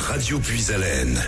Radio Puisalène.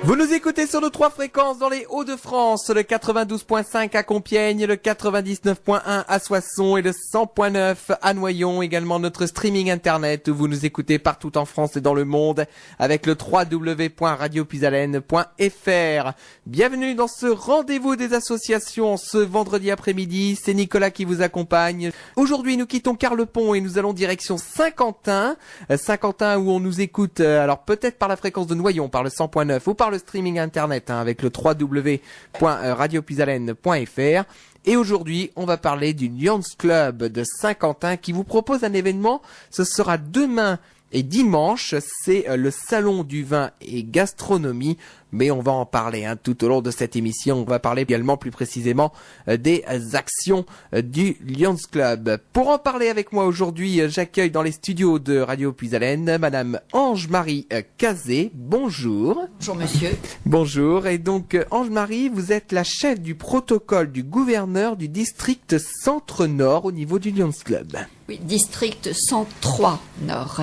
Vous nous écoutez sur nos 3 fréquences dans les Hauts-de-France, le 92.5 à Compiègne, le 99.1 à Soissons et le 100.9 à Noyon. Également notre streaming internet où vous nous écoutez partout en France et dans le monde avec le www.radiopuisalène.fr. Bienvenue dans ce rendez-vous des associations ce vendredi après-midi. C'est Nicolas qui vous accompagne. Aujourd'hui, nous quittons Carlepont et nous allons direction Saint-Quentin. Saint-Quentin où on nous écoute, alors peut-être par la fréquence de Noyon, par le 100.9 ou par le streaming internet avec le www.radiopuisalène.fr. Et aujourd'hui, on va parler du Lions Club de Saint-Quentin qui vous propose un événement. Ce sera demain et dimanche, c'est le salon du vin et gastronomie, mais on va en parler tout au long de cette émission. On va parler également plus précisément des actions du Lions Club. Pour en parler avec moi aujourd'hui, j'accueille dans les studios de Radio Puisalène Madame Ange-Marie Cazé. Bonjour. Bonjour monsieur. Bonjour. Et donc Ange-Marie, vous êtes la chef du protocole du gouverneur du district Centre-Nord au niveau du Lions Club. Oui, district 103 Nord.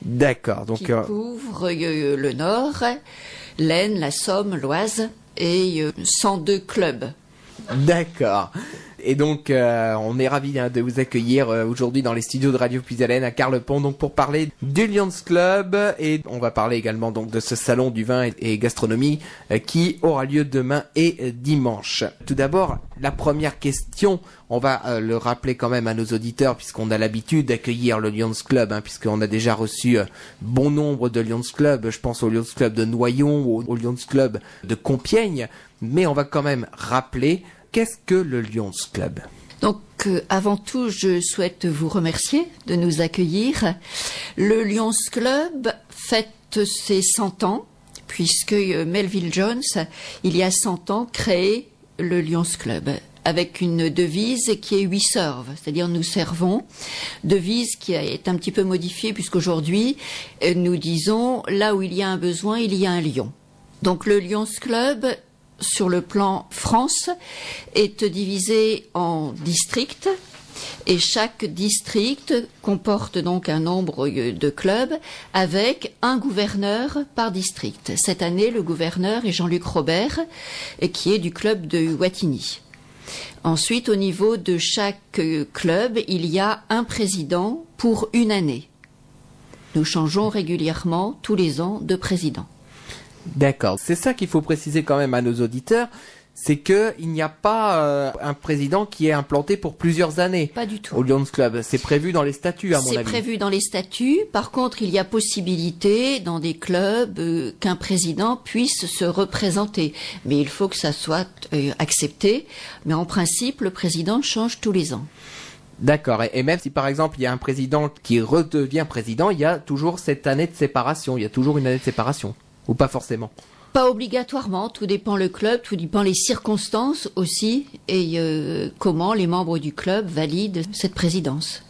D'accord. Donc qui couvre le Nord, l'Aisne, la Somme, l'Oise et 102 clubs. D'accord. Et donc, on est ravis de vous accueillir aujourd'hui dans les studios de Radio Puisalène à Carlepont, donc pour parler du Lions Club, et on va parler également donc de ce salon du vin et gastronomie qui aura lieu demain et dimanche. Tout d'abord, la première question, on va le rappeler quand même à nos auditeurs puisqu'on a l'habitude d'accueillir le Lions Club, puisqu'on a déjà reçu bon nombre de Lions Club. Je pense au Lions Club de Noyon ou au Lions Club de Compiègne, mais on va quand même rappeler. Qu'est-ce que le Lions Club ? Donc, avant tout, je souhaite vous remercier de nous accueillir. Le Lions Club fête ses 100 ans, puisque Melville Jones, il y a 100 ans, créé le Lions Club, avec une devise qui est « We serve », c'est-à-dire « nous servons », devise qui est un petit peu modifiée, puisqu'aujourd'hui, nous disons « là où il y a un besoin, il y a un lion ». Donc, le Lions Club, sur le plan France, est divisé en districts et chaque district comporte donc un nombre de clubs avec un gouverneur par district. Cette année, le gouverneur est Jean-Luc Robert qui est du club de Wattignies. Ensuite, au niveau de chaque club, il y a un président pour une année. Nous changeons régulièrement tous les ans de président. D'accord. C'est ça qu'il faut préciser quand même à nos auditeurs, c'est que il n'y a pas un président qui est implanté pour plusieurs années. Pas du tout. Au Lions Club, c'est prévu dans les statuts à mon avis. C'est prévu dans les statuts. Par contre, il y a possibilité dans des clubs qu'un président puisse se représenter, mais il faut que ça soit accepté. Mais en principe, le président change tous les ans. D'accord. Et même si par exemple il y a un président qui redevient président, il y a toujours cette année de séparation. Il y a toujours une année de séparation. Ou pas forcément? Pas obligatoirement, tout dépend le club, tout dépend les circonstances aussi, et comment les membres du club valident cette présidence.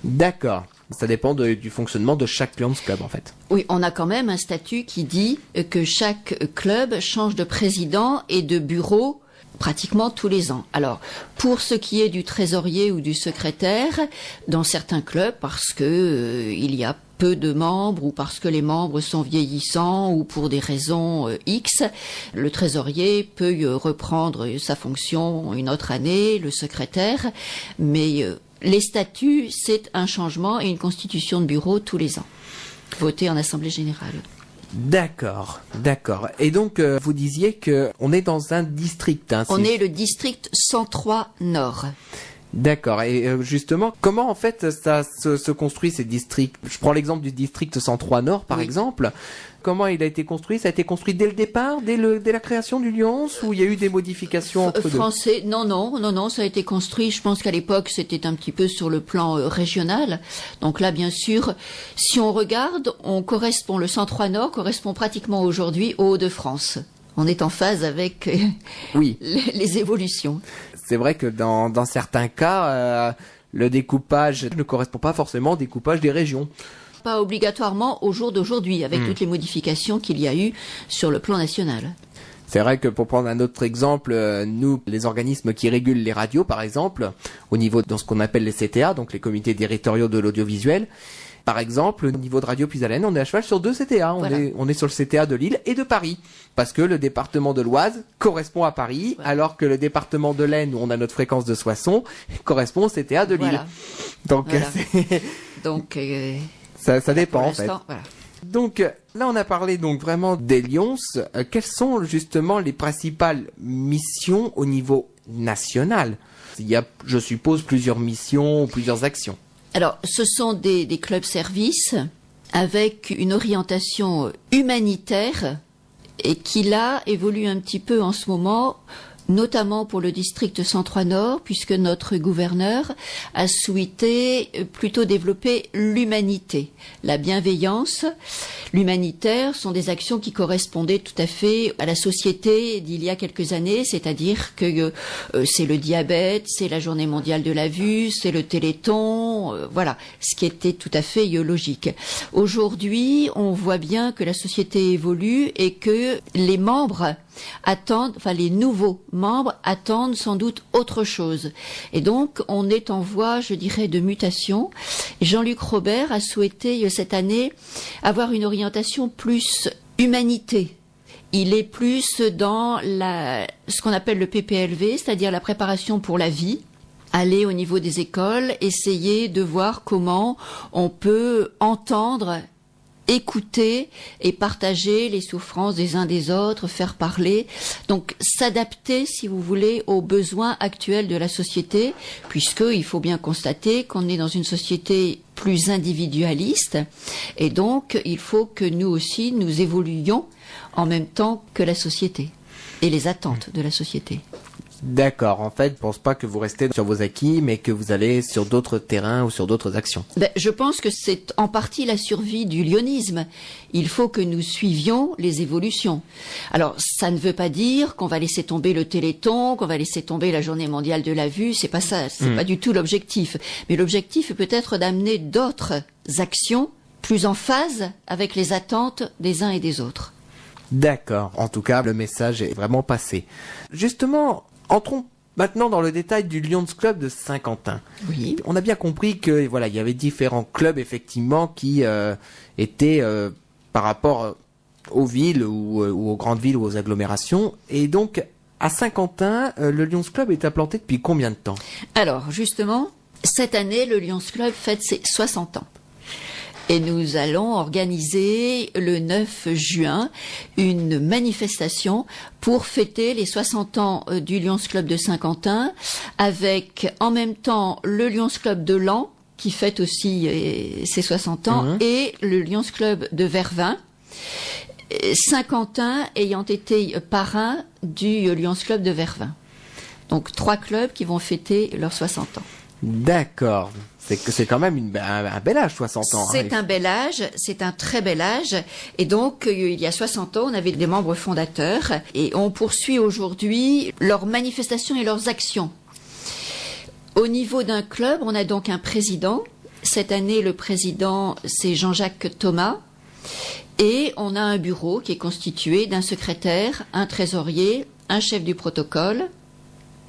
D'accord. Ça dépend du fonctionnement de chaque Lions Club en fait. Oui, on a quand même un statut qui dit que chaque club change de président et de bureau pratiquement tous les ans. Alors, pour ce qui est du trésorier ou du secrétaire, dans certains clubs, parce que il y a peu de membres ou parce que les membres sont vieillissants ou pour des raisons X, le trésorier peut reprendre sa fonction une autre année, le secrétaire, mais les statuts, c'est un changement et une constitution de bureau tous les ans, voté en assemblée générale. D'accord, d'accord. Et donc, vous disiez que on est dans un district. On est le district 103 Nord. D'accord. Et justement, comment en fait ça se construit ces districts ? Je prends l'exemple du district 103 Nord, par exemple. Comment il a été construit ? Ça a été construit dès le départ, dès la création du Lions, ou il y a eu des modifications entre Français, non, ça a été construit. Je pense qu'à l'époque, c'était un petit peu sur le plan régional. Donc là, bien sûr, si on regarde, le 103 Nord correspond pratiquement aujourd'hui au Hauts-de-France. On est en phase avec les évolutions. C'est vrai que dans certains cas, le découpage ne correspond pas forcément au découpage des régions. Pas obligatoirement au jour d'aujourd'hui, avec toutes les modifications qu'il y a eu sur le plan national. C'est vrai que pour prendre un autre exemple, nous, les organismes qui régulent les radios, par exemple, au niveau de ce qu'on appelle les CTA, donc les comités territoriaux de l'audiovisuel, Par exemple, au niveau de Radio Puisalène, on est à cheval sur 2 CTA. Voilà. On est sur le CTA de Lille et de Paris. Parce que le département de l'Oise correspond à Paris, Voilà. alors que le département de l'Aisne, où on a notre fréquence de Soissons, correspond au CTA de Lille. Voilà. Donc, Voilà. c'est- Donc, ça dépend, pour en fait. l'instant, voilà. Donc là, on a parlé donc vraiment des Lions. Quelles sont justement les principales missions au niveau national? Il y a, je suppose, plusieurs missions, plusieurs actions. Alors, ce sont des clubs services avec une orientation humanitaire et qui là évolue un petit peu en ce moment, notamment pour le district Centre Nord, puisque notre gouverneur a souhaité plutôt développer l'humanité, la bienveillance. L'humanitaire sont des actions qui correspondaient tout à fait à la société d'il y a quelques années, c'est-à-dire que c'est le diabète, c'est la journée mondiale de la vue, c'est le téléthon, voilà, ce qui était tout à fait logique. Aujourd'hui, on voit bien que la société évolue et que les membres attendent, enfin les nouveaux membres attendent sans doute autre chose. Et donc, on est en voie, je dirais, de mutation. Jean-Luc Robert a souhaité cette année avoir une orientation plus humanité. Il est plus dans ce qu'on appelle le PPLV, c'est-à-dire la préparation pour la vie. Aller au niveau des écoles, essayer de voir comment on peut entendre, écouter et partager les souffrances des uns des autres, faire parler, donc s'adapter, si vous voulez, aux besoins actuels de la société, puisqu'il faut bien constater qu'on est dans une société plus individualiste, et donc il faut que nous aussi, nous évoluions en même temps que la société et les attentes de la société. D'accord. En fait, je pense pas que vous restez sur vos acquis, mais que vous allez sur d'autres terrains ou sur d'autres actions. Je pense que c'est en partie la survie du lyonisme. Il faut que nous suivions les évolutions. Alors, ça ne veut pas dire qu'on va laisser tomber le Téléthon, qu'on va laisser tomber la Journée mondiale de la vue. C'est pas ça. C'est pas du tout l'objectif. Mais l'objectif est peut-être d'amener d'autres actions plus en phase avec les attentes des uns et des autres. D'accord. En tout cas, le message est vraiment passé. Justement, entrons maintenant dans le détail du Lions Club de Saint-Quentin. Oui. On a bien compris que voilà, il y avait différents clubs effectivement qui étaient par rapport aux villes ou aux grandes villes ou aux agglomérations. Et donc à Saint-Quentin, le Lions Club est implanté depuis combien de temps? Alors, justement, cette année, le Lions Club fête ses 60 ans. Et nous allons organiser le 9 juin une manifestation pour fêter les 60 ans du Lions Club de Saint-Quentin, avec en même temps le Lions Club de Laon, qui fête aussi ses 60 ans, et le Lions Club de Vervins. Saint-Quentin ayant été parrain du Lions Club de Vervins. Donc 3 clubs qui vont fêter leurs 60 ans. D'accord. C'est quand même un bel âge, 60 ans. C'est un bel âge, c'est un très bel âge. Et donc, il y a 60 ans, on avait des membres fondateurs et on poursuit aujourd'hui leurs manifestations et leurs actions. Au niveau d'un club, on a donc un président. Cette année, le président, c'est Jean-Jacques Thomas. Et on a un bureau qui est constitué d'un secrétaire, un trésorier, un chef du protocole.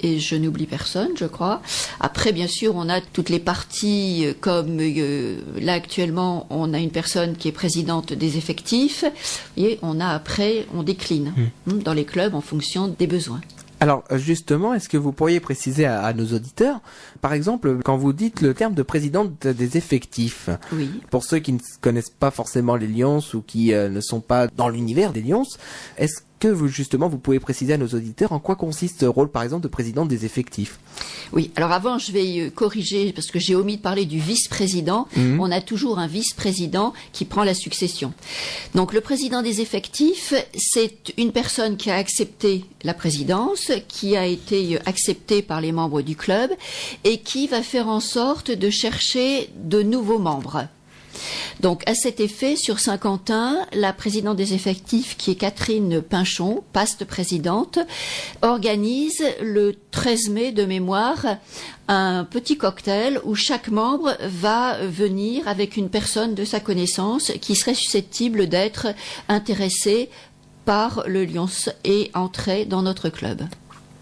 Et je n'oublie personne, je crois. Après, bien sûr, on a toutes les parties, comme là actuellement, on a une personne qui est présidente des effectifs. Et on a après, on décline dans les clubs en fonction des besoins. Alors justement, est-ce que vous pourriez préciser à nos auditeurs, par exemple, quand vous dites le terme de présidente des effectifs, Oui. pour ceux qui ne connaissent pas forcément les Lions ou qui ne sont pas dans l'univers des Lions, est-ce que vous pouvez préciser à nos auditeurs en quoi consiste ce rôle, par exemple, de présidente des effectifs? Oui, alors avant, je vais corriger, parce que j'ai omis de parler du vice-président. On a toujours un vice-président qui prend la succession. Donc le président des effectifs, c'est une personne qui a accepté la présidence, qui a été acceptée par les membres du club, et qui va faire en sorte de chercher de nouveaux membres. Donc, à cet effet, sur Saint-Quentin, la présidente des effectifs, qui est Catherine Pinchon, paste présidente, organise le 13 mai de mémoire un petit cocktail où chaque membre va venir avec une personne de sa connaissance qui serait susceptible d'être intéressée par le Lions et entrer dans notre club.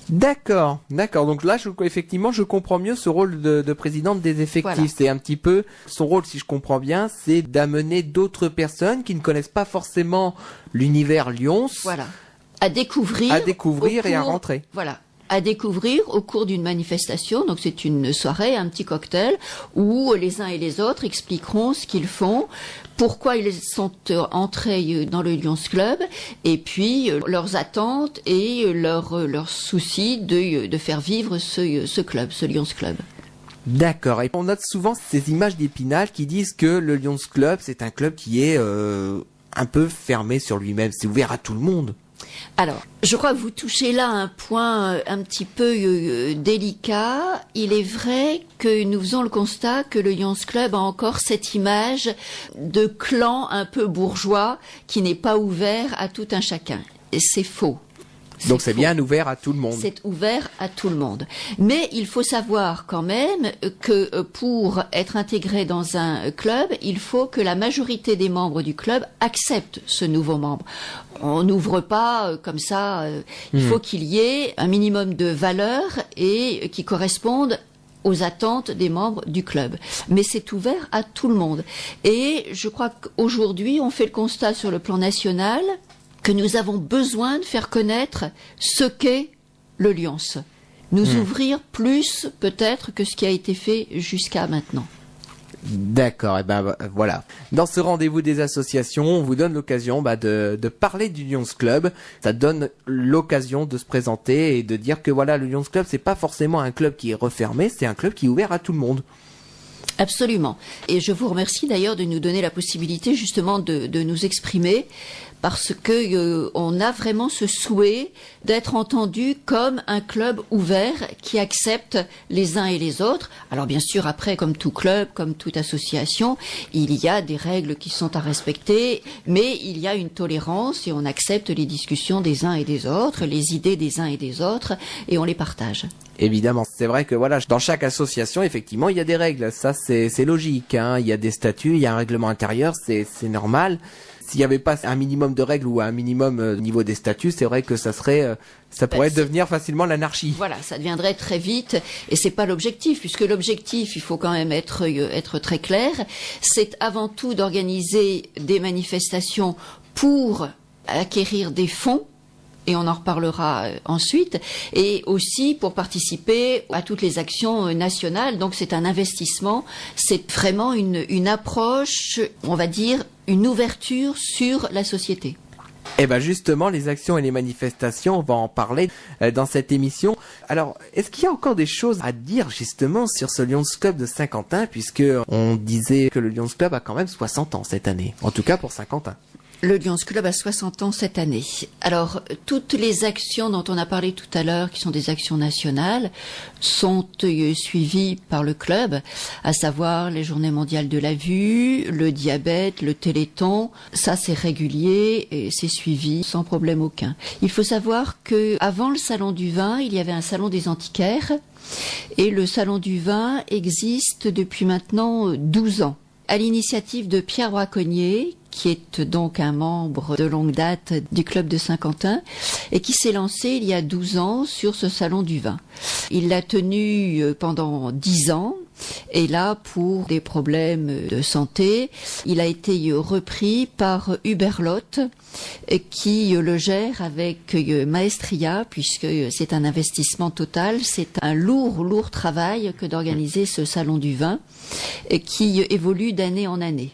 D'accord. Donc là, effectivement, je comprends mieux ce rôle de présidente des effectifs. Voilà. C'est un petit peu son rôle, si je comprends bien, c'est d'amener d'autres personnes qui ne connaissent pas forcément l'univers Lyons Voilà. À découvrir et à rentrer. Voilà. À découvrir au cours d'une manifestation. Donc c'est une soirée, un petit cocktail, où les uns et les autres expliqueront ce qu'ils font, pourquoi ils sont entrés dans le Lions Club, et puis leurs attentes et leurs soucis de faire vivre ce club, ce Lions Club. D'accord. Et on note souvent ces images d'Épinal qui disent que le Lions Club, c'est un club qui est un peu fermé sur lui-même. C'est ouvert à tout le monde. Alors, je crois que vous touchez là un point un petit peu délicat. Il est vrai que nous faisons le constat que le Lions Club a encore cette image de clan un peu bourgeois qui n'est pas ouvert à tout un chacun. Et c'est faux. Donc c'est bien ouvert à tout le monde. C'est ouvert à tout le monde. Mais il faut savoir quand même que pour être intégré dans un club, il faut que la majorité des membres du club acceptent ce nouveau membre. On n'ouvre pas comme ça. Il faut qu'il y ait un minimum de valeurs et qui correspondent aux attentes des membres du club. Mais c'est ouvert à tout le monde. Et je crois qu'aujourd'hui, on fait le constat sur le plan national que nous avons besoin de faire connaître ce qu'est le Lions. Nous ouvrir plus peut-être que ce qui a été fait jusqu'à maintenant. D'accord, et ben voilà. Dans ce rendez-vous des associations, on vous donne l'occasion de parler du Lions Club. Ça donne l'occasion de se présenter et de dire que voilà, le Lions Club, c'est pas forcément un club qui est refermé, c'est un club qui est ouvert à tout le monde. Absolument. Et je vous remercie d'ailleurs de nous donner la possibilité justement de nous exprimer, parce que on a vraiment ce souhait d'être entendu comme un club ouvert qui accepte les uns et les autres. Alors bien sûr, après, comme tout club, comme toute association, il y a des règles qui sont à respecter, mais il y a une tolérance et on accepte les discussions des uns et des autres, les idées des uns et des autres, et on les partage. Évidemment, c'est vrai que voilà, dans chaque association, effectivement, il y a des règles. Ça, c'est logique, hein. Il y a des statuts, il y a un règlement intérieur, c'est normal. S'il n'y avait pas un minimum de règles ou un minimum au niveau des statuts, c'est vrai que ça pourrait devenir facilement l'anarchie. Voilà, ça deviendrait très vite, et c'est pas l'objectif, puisque l'objectif, il faut quand même être très clair, c'est avant tout d'organiser des manifestations pour acquérir des fonds, et on en reparlera ensuite, et aussi pour participer à toutes les actions nationales. Donc c'est un investissement, c'est vraiment une approche, on va dire, une ouverture sur la société. Eh ben justement, les actions et les manifestations, on va en parler dans cette émission. Alors, est-ce qu'il y a encore des choses à dire justement sur ce Lions Club de Saint-Quentin, puisque on disait que le Lions Club a quand même 60 ans cette année, en tout cas pour Saint-Quentin. Le Lions Club a 60 ans cette année. Alors, toutes les actions dont on a parlé tout à l'heure, qui sont des actions nationales, sont suivies par le club, à savoir les Journées mondiales de la vue, le diabète, le téléthon. Ça, c'est régulier et c'est suivi sans problème aucun. Il faut savoir que avant le Salon du vin, il y avait un salon des antiquaires, et le Salon du vin existe depuis maintenant 12 ans. À l'initiative de Pierre Braconnier, qui est donc un membre de longue date du club de Saint-Quentin et qui s'est lancé il y a 12 ans sur ce salon du vin. Il l'a tenu pendant 10 ans et là, pour des problèmes de santé, il a été repris par Huberlotte qui le gère avec maestria, puisque c'est un investissement total, c'est un lourd travail que d'organiser ce salon du vin qui évolue d'année en année.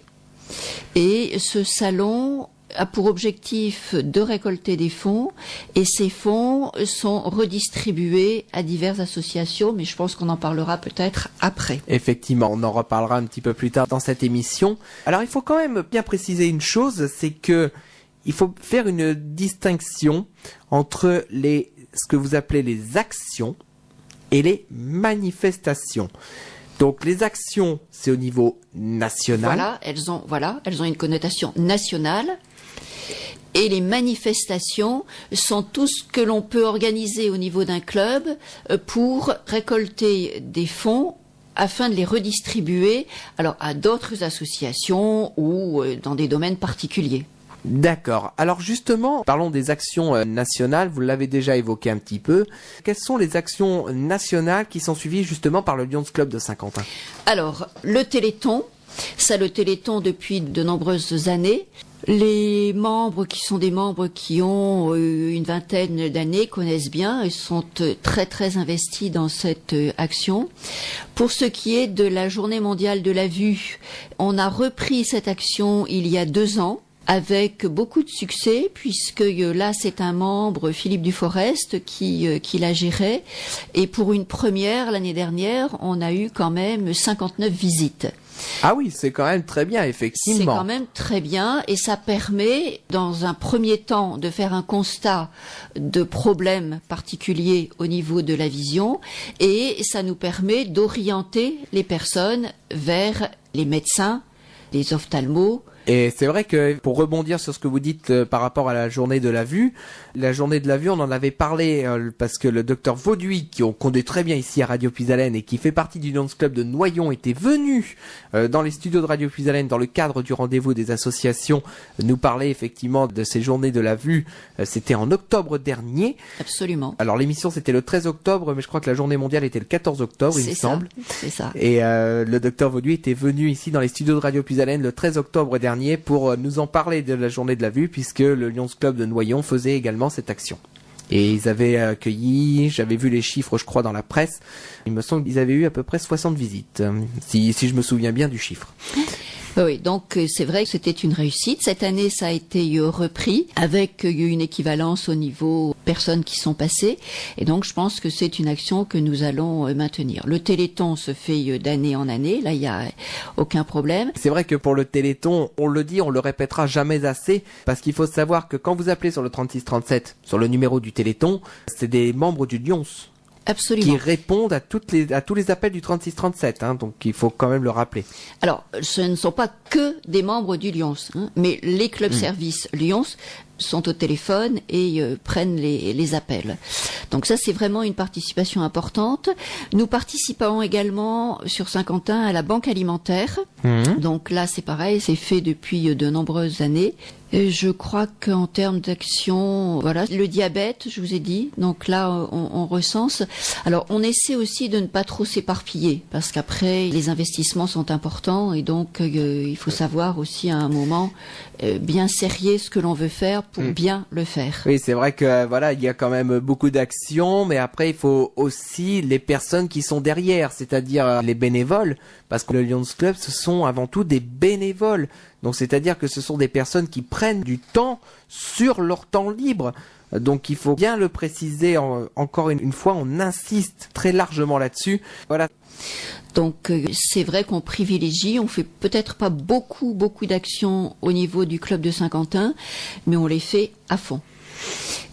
Et ce salon a pour objectif de récolter des fonds, et ces fonds sont redistribués à diverses associations, mais je pense qu'on en parlera peut-être après. Effectivement, on en reparlera un petit peu plus tard dans cette émission. Alors il faut quand même bien préciser une chose, c'est que il faut faire une distinction entre ce que vous appelez les actions et les manifestations. Donc les actions, c'est au niveau national. Elles ont une connotation nationale. Et les manifestations sont tout ce que l'on peut organiser au niveau d'un club pour récolter des fonds afin de les redistribuer à d'autres associations ou dans des domaines particuliers. D'accord. Alors justement, parlons des actions nationales, vous l'avez déjà évoqué un petit peu. Quelles sont les actions nationales qui sont suivies justement par le Lions Club de Saint-Quentin? Alors, le Téléthon, ça le Téléthon depuis de nombreuses années. Les membres qui sont des membres qui ont une vingtaine d'années connaissent bien et sont très très investis dans cette action. Pour ce qui est de la Journée mondiale de la vue, on a repris cette action il y a 2 ans. Avec beaucoup de succès, puisque là c'est un membre, Philippe Duforest, qui la gérait. Et pour une première, l'année dernière, on a eu quand même 59 visites. Ah oui, c'est quand même très bien, effectivement. C'est quand même très bien et ça permet, dans un premier temps, de faire un constat de problèmes particuliers au niveau de la vision et ça nous permet d'orienter les personnes vers les médecins, les ophtalmos. Et c'est vrai que pour rebondir sur ce que vous dites par rapport à la journée de la vue, on en avait parlé parce que le docteur Vauduit, qu'on connaît très bien ici à Radio Puisalène et qui fait partie du Lions Club de Noyon, était venu dans les studios de Radio Puisalène dans le cadre du rendez-vous des associations nous parler effectivement de ces journées de la vue. C'était en octobre dernier. Absolument. Alors l'émission c'était le 13 octobre, mais je crois que la journée mondiale était le 14 octobre, il me semble. C'est ça. Et le docteur Vauduit était venu ici dans les studios de Radio Puisalène le 13 octobre dernier pour nous en parler de la journée de la vue, puisque le Lions Club de Noyon faisait également cette action. Et ils avaient accueilli, j'avais vu les chiffres je crois dans la presse, il me semble qu'ils avaient eu à peu près 60 visites, si je me souviens bien du chiffre. Oui, donc c'est vrai que c'était une réussite. Cette année, ça a été repris avec une équivalence au niveau personnes qui sont passées. Et donc, je pense que c'est une action que nous allons maintenir. Le Téléthon se fait d'année en année. Là, il n'y a aucun problème. C'est vrai que pour le Téléthon, on le dit, on le répétera jamais assez, parce qu'il faut savoir que quand vous appelez sur le 3637, sur le numéro du Téléthon, c'est des membres du Lions. Absolument. Qui répondent à tous les appels du 3637, donc il faut quand même le rappeler. Alors, ce ne sont pas que des membres du Lions, mais les clubs services Lions sont au téléphone et prennent les appels. Donc ça, c'est vraiment une participation importante. Nous participons également sur Saint-Quentin à la banque alimentaire. Donc là, c'est pareil, c'est fait depuis de nombreuses années. Et je crois qu'en termes d'action, voilà, le diabète, je vous ai dit, donc là, on recense. Alors, on essaie aussi de ne pas trop s'éparpiller, parce qu'après, les investissements sont importants, et donc, il faut savoir aussi à un moment bien serrer ce que l'on veut faire pour bien le faire. Oui, c'est vrai que voilà, il y a quand même beaucoup d'actions, mais après, il faut aussi les personnes qui sont derrière, c'est-à-dire les bénévoles, parce que le Lions Club, ce sont avant tout des bénévoles. Donc c'est-à-dire que ce sont des personnes qui prennent du temps sur leur temps libre. Donc il faut bien le préciser, encore une fois, on insiste très largement là-dessus. Voilà. Donc c'est vrai qu'on privilégie, on fait peut-être pas beaucoup d'actions au niveau du club de Saint-Quentin, mais on les fait à fond.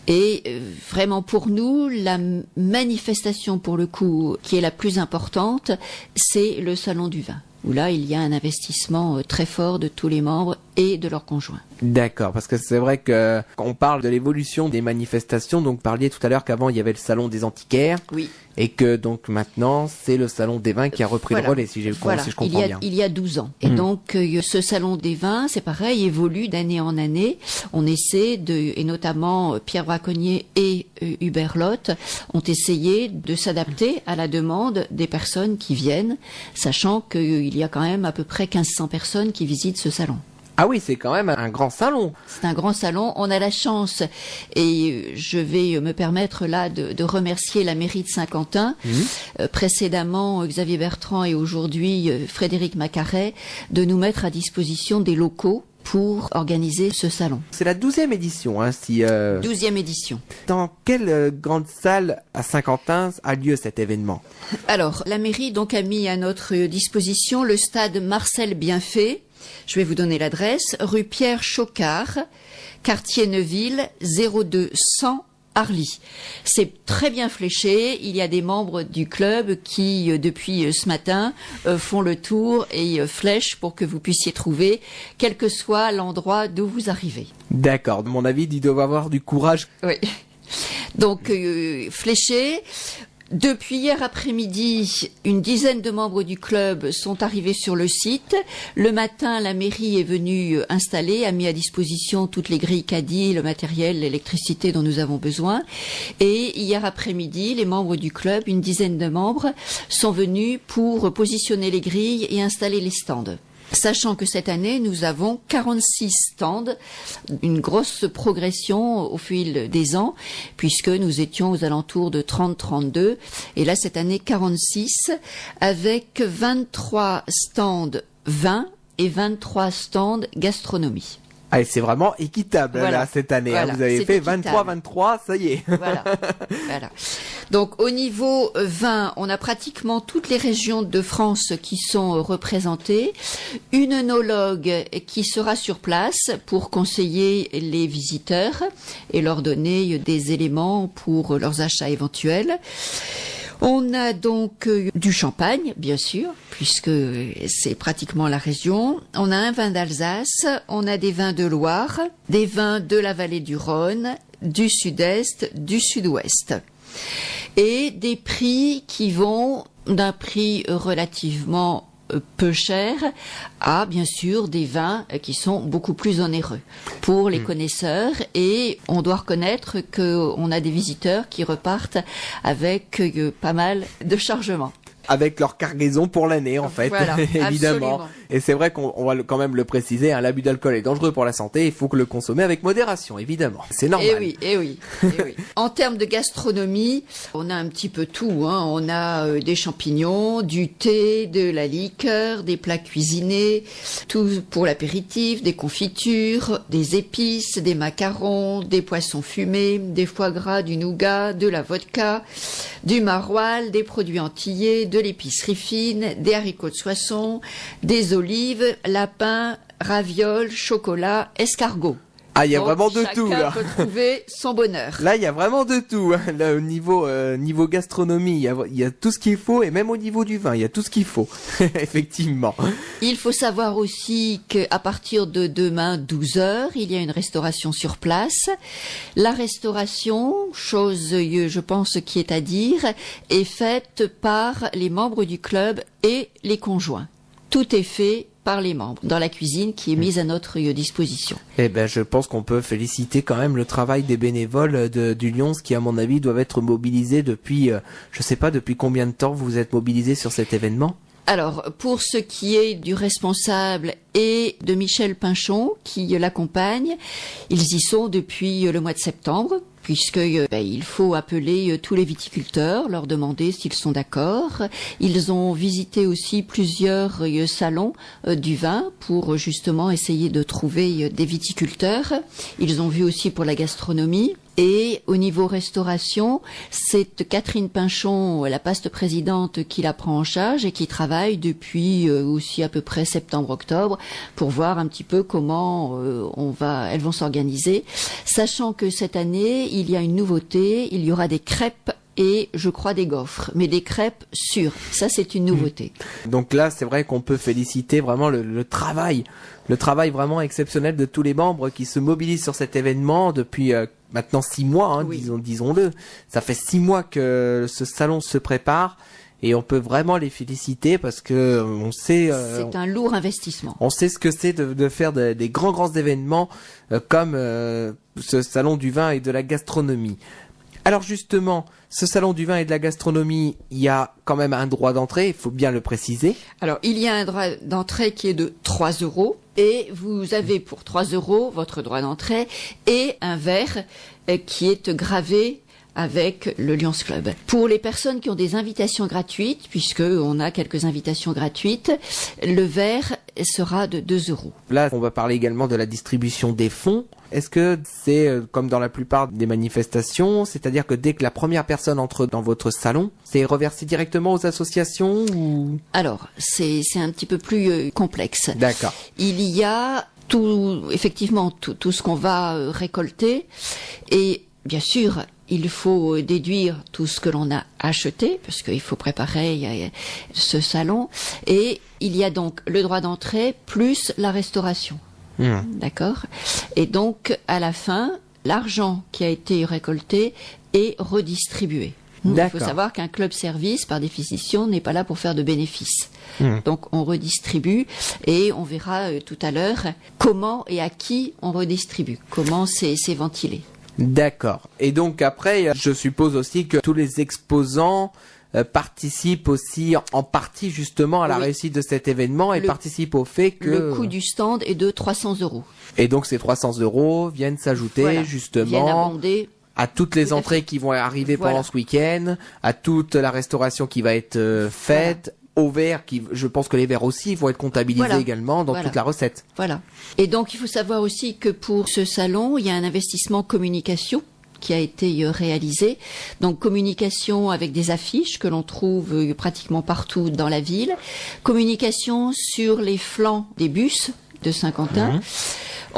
Et vraiment pour nous, la manifestation pour le coup qui est la plus importante, c'est le Salon du Vin, où là il y a un investissement très fort de tous les membres et de leurs conjoints. D'accord, parce que c'est vrai que quand on parle de l'évolution des manifestations, donc vous parliez tout à l'heure qu'avant il y avait le salon des antiquaires, oui, et que donc maintenant c'est le salon des vins qui a repris le relais, si je comprends bien. Il y a 12 ans. Et donc ce salon des vins, c'est pareil, évolue d'année en année. On essaie et notamment Pierre Braconnier et Hubert Lotte ont essayé de s'adapter à la demande des personnes qui viennent, sachant qu'il y a quand même à peu près 1500 personnes qui visitent ce salon. Ah oui, c'est quand même un grand salon. C'est un grand salon. On a la chance, et je vais me permettre là de remercier la mairie de Saint-Quentin, précédemment Xavier Bertrand et aujourd'hui Frédéric Macaret, de nous mettre à disposition des locaux pour organiser ce salon. C'est la 12e édition, 12e édition. Dans quelle grande salle à Saint-Quentin a lieu cet événement? Alors, la mairie donc a mis à notre disposition le stade Marcel Bienfait. Je vais vous donner l'adresse, rue Pierre Chocard, quartier Neuville, 0200 Arly. C'est très bien fléché. Il y a des membres du club qui, depuis ce matin, font le tour et flèchent pour que vous puissiez trouver, quel que soit l'endroit d'où vous arrivez. D'accord. De mon avis, ils doivent avoir du courage. Oui. Donc, fléché. Depuis hier après-midi, une dizaine de membres du club sont arrivés sur le site. Le matin, la mairie est venue installer, a mis à disposition toutes les grilles caddie, le matériel, l'électricité dont nous avons besoin. Et hier après-midi, les membres du club, une dizaine de membres, sont venus pour positionner les grilles et installer les stands. Sachant que cette année, nous avons 46 stands, une grosse progression au fil des ans, puisque nous étions aux alentours de 30-32, et là, cette année, 46, avec 23 stands vin et 23 stands gastronomie. Ah, c'est vraiment équitable là cette année. Voilà, vous avez fait 23, ça y est. Voilà. Donc au niveau vin, on a pratiquement toutes les régions de France qui sont représentées. Une œnologue qui sera sur place pour conseiller les visiteurs et leur donner des éléments pour leurs achats éventuels. On a donc du champagne, bien sûr, puisque c'est pratiquement la région. On a un vin d'Alsace, on a des vins de Loire, des vins de la vallée du Rhône, du sud-est, du sud-ouest. Et des prix qui vont d'un prix relativement peu cher à, bien sûr, des vins qui sont beaucoup plus onéreux pour les connaisseurs, et on doit reconnaître qu'on a des visiteurs qui repartent avec pas mal de chargements. Avec leur cargaison pour l'année, en fait, voilà, évidemment. Absolument. Et c'est vrai qu'on va quand même le préciser, l'abus d'alcool est dangereux pour la santé, il faut que le consommer avec modération, évidemment. C'est normal. Eh oui. En termes de gastronomie, on a un petit peu tout, On a des champignons, du thé, de la liqueur, des plats cuisinés, tout pour l'apéritif, des confitures, des épices, des macarons, des poissons fumés, des foie gras, du nougat, de la vodka, du maroilles, des produits antillais, de l'épicerie fine, des haricots de Soissons, des olives, lapins, ravioles, chocolat, escargots. Ah, il y a vraiment de tout, là. Chacun peut trouver son bonheur. Là, il y a vraiment de tout. Là, au niveau gastronomie, il y a tout ce qu'il faut, et même au niveau du vin, il y a tout ce qu'il faut. Effectivement. Il faut savoir aussi qu'à partir de demain, 12h, il y a une restauration sur place. La restauration, chose, je pense, qui est à dire, est faite par les membres du club et les conjoints. Tout est fait par les membres dans la cuisine qui est mise à notre disposition. Eh ben, je pense qu'on peut féliciter quand même le travail des bénévoles du Lyons qui, à mon avis, doivent être mobilisés depuis, je sais pas depuis combien de temps vous êtes mobilisés sur cet événement. Alors, pour ce qui est du responsable et de Michel Pinchon, qui l'accompagne, ils y sont depuis le mois de septembre, puisque il faut appeler tous les viticulteurs, leur demander s'ils sont d'accord. Ils ont visité aussi plusieurs salons du vin pour justement essayer de trouver des viticulteurs. Ils ont vu aussi pour la gastronomie. Et au niveau restauration, c'est Catherine Pinchon, la paste présidente, qui la prend en charge et qui travaille depuis aussi à peu près septembre-octobre pour voir un petit peu comment elles vont s'organiser. Sachant que cette année, il y a une nouveauté, il y aura des crêpes et je crois des gaufres, mais des crêpes sûres. Ça, c'est une nouveauté. Donc là, c'est vrai qu'on peut féliciter vraiment le travail vraiment exceptionnel de tous les membres qui se mobilisent sur cet événement depuis maintenant 6 mois, Oui. disons-le. Ça fait 6 mois que ce salon se prépare. Et on peut vraiment les féliciter parce que on sait. C'est un lourd investissement. On sait ce que c'est de faire des grands événements comme ce salon du vin et de la gastronomie. Alors justement, ce salon du vin et de la gastronomie, il y a quand même un droit d'entrée, il faut bien le préciser. Alors, il y a un droit d'entrée qui est de 3 € et vous avez pour 3 € votre droit d'entrée et un verre qui est gravé avec le Lyons Club. Pour les personnes qui ont des invitations gratuites, puisque on a quelques invitations gratuites, le verre sera de 2 €. Là, on va parler également de la distribution des fonds. Est-ce que c'est comme dans la plupart des manifestations, c'est-à-dire que dès que la première personne entre dans votre salon, c'est reversé directement aux associations ou... Alors, c'est un petit peu plus complexe. D'accord. Il y a effectivement tout ce qu'on va récolter et bien sûr, il faut déduire tout ce que l'on a acheté, parce qu'il faut préparer ce salon. Et il y a donc le droit d'entrée plus la restauration. D'accord ? Et donc, à la fin, l'argent qui a été récolté est redistribué. Il faut savoir qu'un club service, par définition, n'est pas là pour faire de bénéfices. Donc on redistribue et on verra tout à l'heure comment et à qui on redistribue, comment c'est ventilé. D'accord. Et donc après, je suppose aussi que tous les exposants participent aussi en partie justement à la réussite de cet événement et participent au fait que... Le coût du stand est de 300 €. Et donc ces 300 € viennent s'ajouter justement... Viennent abonder... à toutes les entrées qui vont arriver pendant ce week-end, à toute la restauration qui va être faite, aux verres je pense que les verres aussi vont être comptabilisés également dans toute la recette. Voilà. Et donc il faut savoir aussi que pour ce salon, il y a un investissement communication qui a été réalisé. Donc communication avec des affiches que l'on trouve pratiquement partout dans la ville, communication sur les flancs des bus de Saint-Quentin.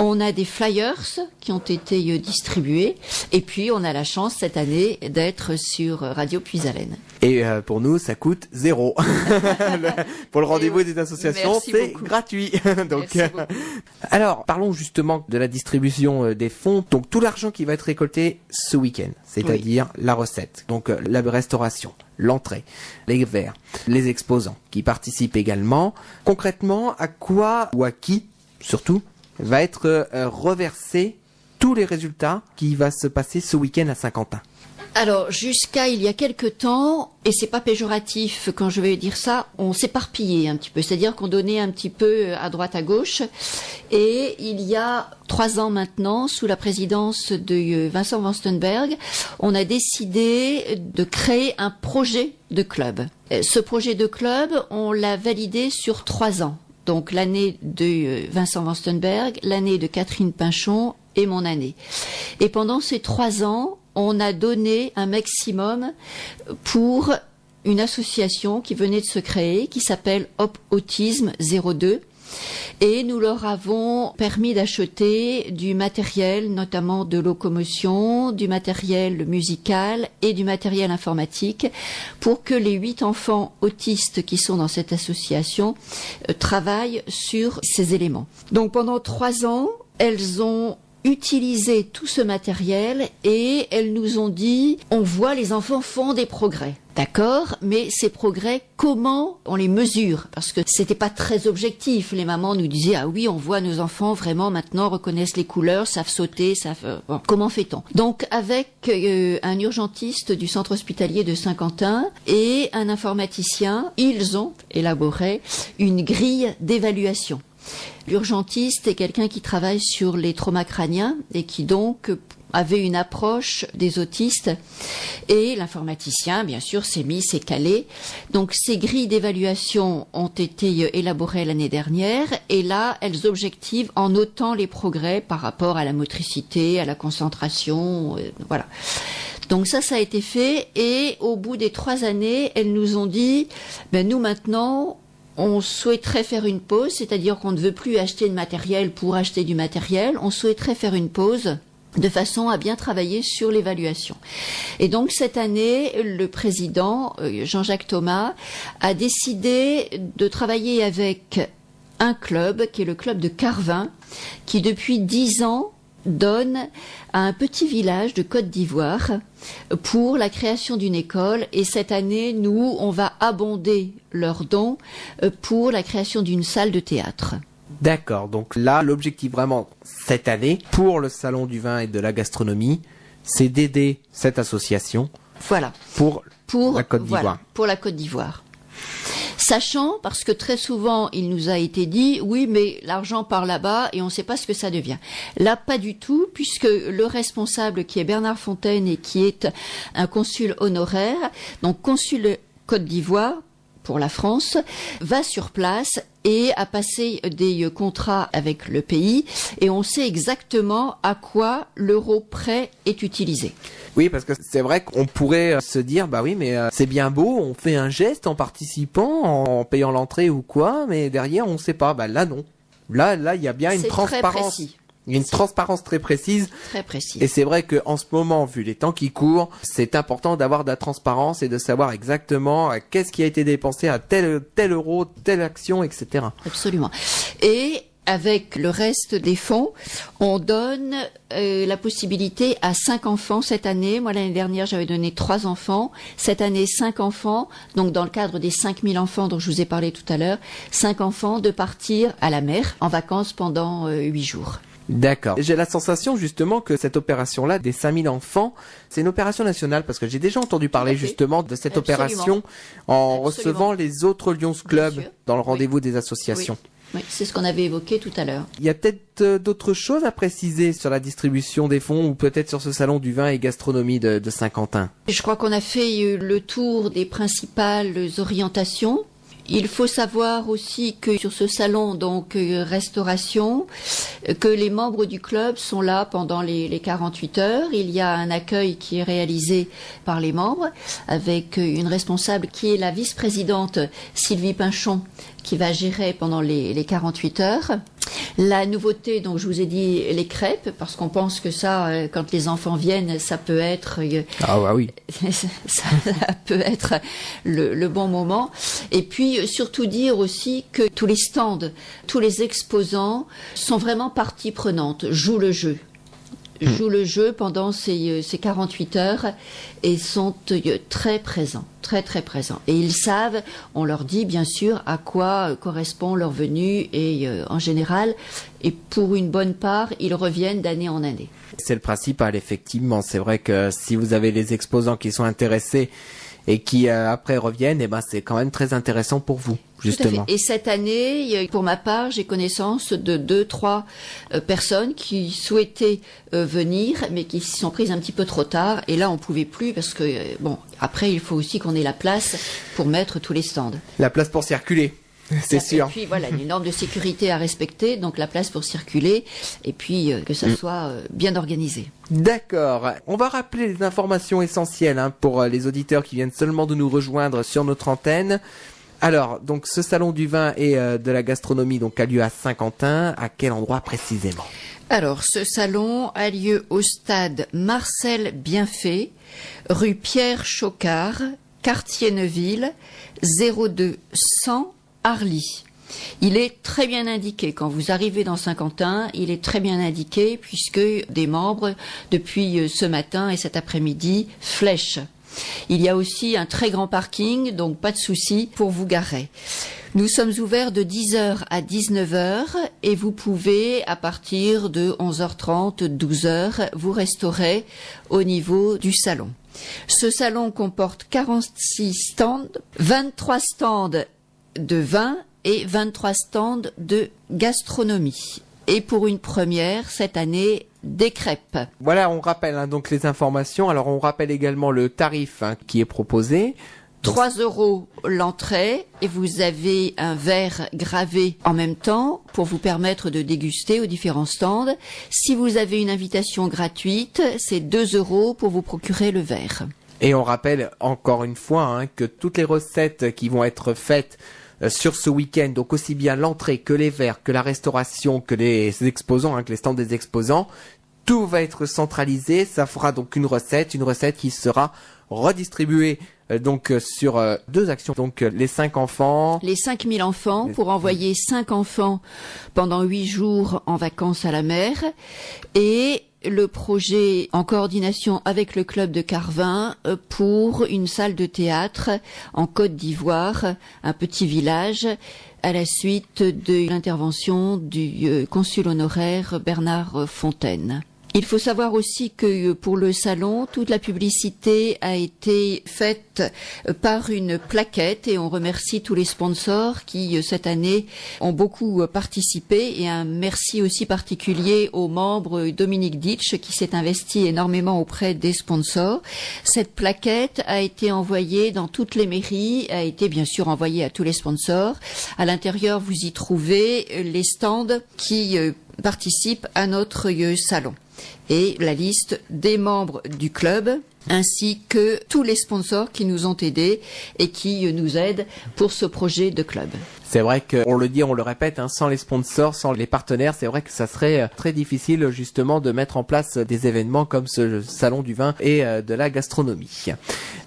On a des flyers qui ont été distribués et puis on a la chance cette année d'être sur Radio Puisalène. Et pour nous, ça coûte 0. Pour le rendez-vous des associations, c'est gratuit. Donc, alors, parlons justement de la distribution des fonds. Donc, tout l'argent qui va être récolté ce week-end, c'est-à-dire la recette, donc la restauration, l'entrée, les verres, les exposants qui participent également. Concrètement, à quoi ou à qui, surtout, va être reversé tous les résultats qui va se passer ce week-end à Saint-Quentin? Alors, jusqu'à il y a quelque temps, et c'est pas péjoratif quand je vais dire ça, on s'éparpillait un petit peu. C'est-à-dire qu'on donnait un petit peu à droite, à gauche. Et il y a 3 ans maintenant, sous la présidence de Vincent Van Steenberg, on a décidé de créer un projet de club. Ce projet de club, on l'a validé sur 3 ans. Donc l'année de Vincent Van Steenberg, l'année de Catherine Pinchon et mon année. Et pendant ces 3 ans, on a donné un maximum pour une association qui venait de se créer, qui s'appelle Hop Autisme 02. Et nous leur avons permis d'acheter du matériel, notamment de locomotion, du matériel musical et du matériel informatique, pour que les 8 enfants autistes qui sont dans cette association travaillent sur ces éléments. Donc pendant 3 ans, elles ont utilisé tout ce matériel et elles nous ont dit, on voit les enfants font des progrès. D'accord, mais ces progrès, comment on les mesure? Parce que c'était pas très objectif. Les mamans nous disaient, ah oui, on voit nos enfants vraiment maintenant reconnaissent les couleurs, savent sauter, savent... Bon, comment fait-on? Donc avec un urgentiste du centre hospitalier de Saint-Quentin et un informaticien, ils ont élaboré une grille d'évaluation. L'urgentiste est quelqu'un qui travaille sur les traumas crâniens et qui donc avait une approche des autistes, et l'informaticien, bien sûr, s'est calé. Donc ces grilles d'évaluation ont été élaborées l'année dernière, et là, elles objectivent en notant les progrès par rapport à la motricité, à la concentration, voilà. Donc ça a été fait, et au bout des 3 années, elles nous ont dit, nous maintenant, on souhaiterait faire une pause, c'est-à-dire qu'on ne veut plus acheter de matériel pour acheter du matériel, on souhaiterait faire une pause de façon à bien travailler sur l'évaluation. Et donc cette année, le président, Jean-Jacques Thomas, a décidé de travailler avec un club, qui est le club de Carvin, qui depuis 10 ans donne à un petit village de Côte d'Ivoire pour la création d'une école. Et cette année, nous, on va abonder leurs dons pour la création d'une salle de théâtre. D'accord, donc là, l'objectif vraiment cette année, pour le Salon du vin et de la gastronomie, c'est d'aider cette association pour la Côte d'Ivoire. Voilà, pour la Côte d'Ivoire. Sachant, parce que très souvent, il nous a été dit, oui, mais l'argent part là-bas et on ne sait pas ce que ça devient. Là, pas du tout, puisque le responsable, qui est Bernard Fontaine et qui est un consul honoraire, donc consul Côte d'Ivoire, pour la France, va sur place et a passé des contrats avec le pays, et on sait exactement à quoi l'euro prêt est utilisé. Oui, parce que c'est vrai qu'on pourrait se dire, bah oui, mais c'est bien beau, on fait un geste en participant, en payant l'entrée ou quoi, mais derrière on ne sait pas. Bah là non. Là il y a bien une transparence. Il y a une transparence très précise. Très précise. Et c'est vrai qu'en ce moment, vu les temps qui courent, c'est important d'avoir de la transparence et de savoir exactement qu'est-ce qui a été dépensé à tel euro, telle action, etc. Absolument. Et avec le reste des fonds, on donne la possibilité à 5 enfants cette année. Moi, l'année dernière, j'avais donné 3 enfants. Cette année, 5 enfants. Donc, dans le cadre des 5000 enfants dont je vous ai parlé tout à l'heure, 5 enfants de partir à la mer en vacances pendant 8 jours. D'accord. J'ai la sensation justement que cette opération-là des 5000 enfants, c'est une opération nationale parce que j'ai déjà entendu parler justement de cette opération en recevant les autres Lions Club dans le rendez-vous des associations. Oui, c'est ce qu'on avait évoqué tout à l'heure. Il y a peut-être d'autres choses à préciser sur la distribution des fonds ou peut-être sur ce salon du vin et gastronomie de Saint-Quentin. Je crois qu'on a fait le tour des principales orientations. Il faut savoir aussi que sur ce salon, donc restauration, que les membres du club sont là pendant les 48 heures. Il y a un accueil qui est réalisé par les membres avec une responsable qui est la vice-présidente Sylvie Pinchon qui va gérer pendant les 48 heures. La nouveauté, donc je vous ai dit les crêpes, parce qu'on pense que ça, quand les enfants viennent, ça peut être ah bah oui, ça peut être le bon moment. Et puis surtout dire aussi que tous les stands, tous les exposants sont vraiment partie prenante, jouent le jeu. Jouent le jeu pendant ces 48 heures et sont très présents, très très présents. Et ils savent, on leur dit bien sûr à quoi correspond leur venue et en général, et pour une bonne part, ils reviennent d'année en année. C'est le principal, effectivement. C'est vrai que si vous avez les exposants qui sont intéressés et qui après reviennent, c'est quand même très intéressant pour vous, justement. Et cette année, pour ma part, j'ai connaissance de 2-3 personnes qui souhaitaient venir, mais qui s'y sont prises un petit peu trop tard. Et là, on pouvait plus parce que après, il faut aussi qu'on ait la place pour mettre tous les stands. La place pour circuler. C'est sûr. Et puis voilà, les normes de sécurité à respecter, donc la place pour circuler, et puis que ça soit bien organisé. D'accord. On va rappeler les informations essentielles pour les auditeurs qui viennent seulement de nous rejoindre sur notre antenne. Alors, donc ce salon du vin et de la gastronomie donc a lieu à Saint-Quentin. À quel endroit précisément ? Alors, ce salon a lieu au stade Marcel Bienfait, rue Pierre Chocard, quartier Neuville, 02 100 Arly. Il est très bien indiqué. Quand vous arrivez dans Saint-Quentin, il est très bien indiqué puisque des membres, depuis ce matin et cet après-midi, flèchent. Il y a aussi un très grand parking, donc pas de souci pour vous garer. Nous sommes ouverts de 10h à 19h et vous pouvez, à partir de 11h30, 12h, vous restaurer au niveau du salon. Ce salon comporte 46 stands, 23 stands de vin et 23 stands de gastronomie. Et pour une première, cette année, des crêpes. Voilà, on rappelle donc les informations. Alors on rappelle également le tarif qui est proposé. 3 € l'entrée et vous avez un verre gravé en même temps pour vous permettre de déguster aux différents stands. Si vous avez une invitation gratuite, c'est 2 € pour vous procurer le verre. Et on rappelle encore une fois que toutes les recettes qui vont être faites sur ce week-end, donc aussi bien l'entrée que les verres, que la restauration, que les exposants, que les stands des exposants, tout va être centralisé. Ça fera donc une recette qui sera redistribuée donc sur 2 actions. Donc les 5 enfants. Les 5000 enfants pour envoyer 5 enfants pendant 8 jours en vacances à la mer et le projet en coordination avec le club de Carvin pour une salle de théâtre en Côte d'Ivoire, un petit village, à la suite de l'intervention du consul honoraire Bernard Fontaine. Il faut savoir aussi que pour le salon, toute la publicité a été faite par une plaquette et on remercie tous les sponsors qui, cette année, ont beaucoup participé et un merci aussi particulier aux membres Dominique Ditch qui s'est investi énormément auprès des sponsors. Cette plaquette a été envoyée dans toutes les mairies, a été bien sûr envoyée à tous les sponsors. À l'intérieur, vous y trouvez les stands qui participent à notre salon et la liste des membres du club ainsi que tous les sponsors qui nous ont aidés et qui nous aident pour ce projet de club. C'est vrai qu'on le dit, on le répète, hein, sans les sponsors, sans les partenaires, c'est vrai que ça serait très difficile justement de mettre en place des événements comme ce salon du vin et de la gastronomie.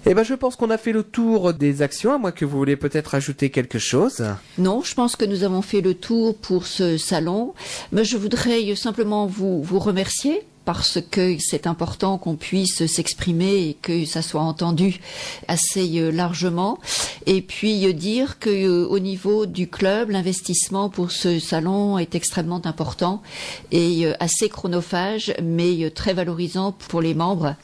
Eh ben, je pense qu'on a fait le tour des actions, à moins que vous voulez peut-être ajouter quelque chose. Non, je pense que nous avons fait le tour pour ce salon, mais je voudrais simplement vous remercier parce que c'est important qu'on puisse s'exprimer et que ça soit entendu assez largement. Et puis dire que au niveau du club, l'investissement pour ce salon est extrêmement important et assez chronophage, mais très valorisant pour les membres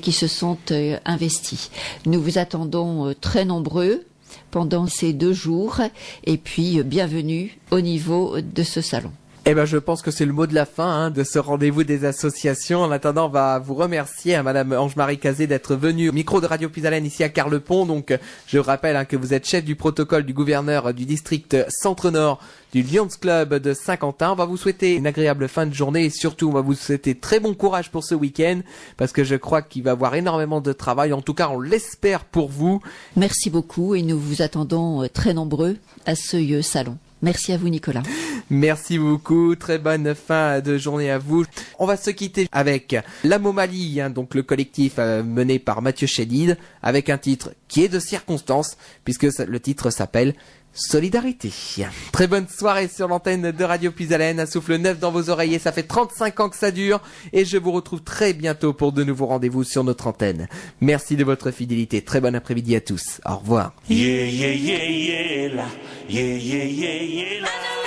qui se sont investis. Nous vous attendons très nombreux pendant ces 2 jours et puis bienvenue au niveau de ce salon. Eh ben, je pense que c'est le mot de la fin de ce rendez-vous des associations. En attendant, on va vous remercier, Madame Ange-Marie Cazé, d'être venue au micro de Radio Puisalène ici à Carlepont. Donc, je rappelle que vous êtes chef du protocole du gouverneur du district Centre-Nord du Lions Club de Saint-Quentin. On va vous souhaiter une agréable fin de journée et surtout, on va vous souhaiter très bon courage pour ce week-end parce que je crois qu'il va y avoir énormément de travail. En tout cas, on l'espère pour vous. Merci beaucoup et nous vous attendons très nombreux à ce salon. Merci à vous, Nicolas. Merci beaucoup. Très bonne fin de journée à vous. On va se quitter avec La Momalie, donc le collectif mené par Mathieu Chédid, avec un titre qui est de circonstance, puisque le titre s'appelle Solidarité. Très bonne soirée sur l'antenne de Radio Puisalène. Un souffle neuf dans vos oreillers. Ça fait 35 ans que ça dure et je vous retrouve très bientôt pour de nouveaux rendez-vous sur notre antenne. Merci de votre fidélité. Très bon après-midi à tous. Au revoir. Yeah, yeah, yeah, yeah, la. Yeah, yeah, yeah, yeah, la.